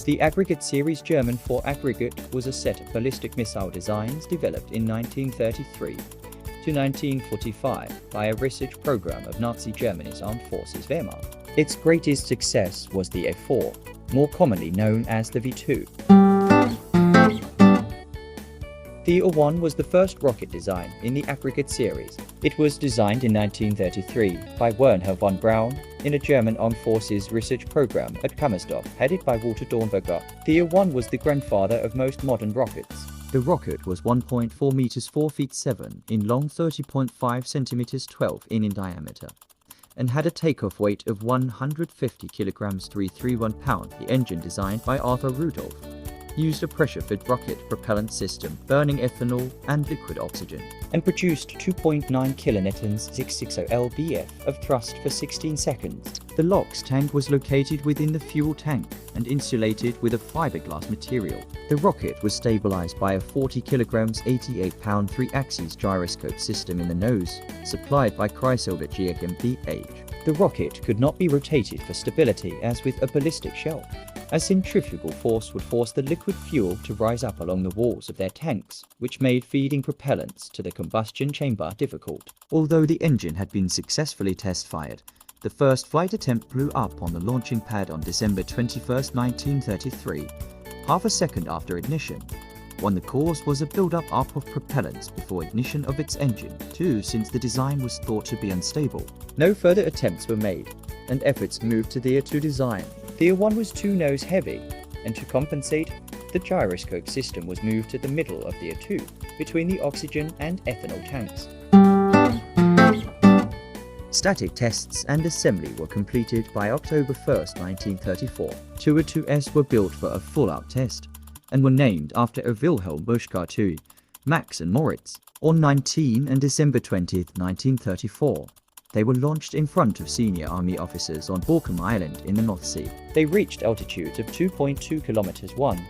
The aggregate series German for aggregate was a set of ballistic missile designs developed in 1933 to 1945 by a research program of Nazi Germany's armed forces Wehrmacht. Its greatest success was the F4, more commonly known as the V2. The A1 was the first rocket design in the aggregate series. It was designed in 1933 by Werner von Braun in a German armed forces research program at Kammersdorf, headed by Walter Dornberger. The A1 was the grandfather of most modern rockets. The rocket was 1.4 meters 4 feet 7 in long, 30.5 centimeters 12 in diameter, and had a takeoff weight of 150 kilograms 331 pounds. The engine, designed by Arthur Rudolph, used a pressure-fed rocket propellant system burning ethanol and liquid oxygen, and produced 2.9 kilonewtons 660 lbf of thrust for 16 seconds. The LOX tank was located within the fuel tank and insulated with a fiberglass material. The rocket was stabilized by a 40 kilograms 88 pound 3-axis gyroscope system in the nose, supplied by Chrysler GmbH. The rocket could not be rotated for stability as with a ballistic shell. A centrifugal force would force the liquid fuel to rise up along the walls of their tanks, which made feeding propellants to the combustion chamber difficult. Although the engine had been successfully test-fired, the first flight attempt blew up on the launching pad on December 21, 1933, half a second after ignition. One, the cause was a build-up of propellants before ignition of its engine. Two, since the design was thought to be unstable. No further attempts were made, and efforts moved to the A2 design. The A1 was too nose heavy, and to compensate, the gyroscope system was moved to the middle of the A2, between the oxygen and ethanol tanks. Static tests and assembly were completed by October 1, 1934. Two A2s were built for a full-out test, and were named after a Wilhelm Buschka II, Max and Moritz. On 19 and December 20, 1934, they were launched in front of senior army officers on Borkum Island in the North Sea. They reached altitudes of 2.2 kilometers 1,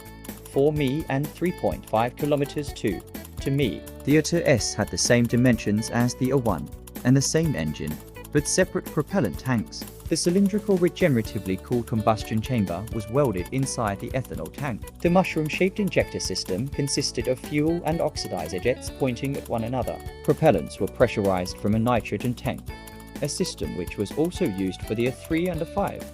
4 mi and 3.5 kilometers 2 to mi. The A2S had the same dimensions as the A1 and the same engine, but separate propellant tanks. The cylindrical regeneratively cooled combustion chamber was welded inside the ethanol tank. The mushroom-shaped injector system consisted of fuel and oxidizer jets pointing at one another. Propellants were pressurized from a nitrogen tank, a system which was also used for the A3 and A5.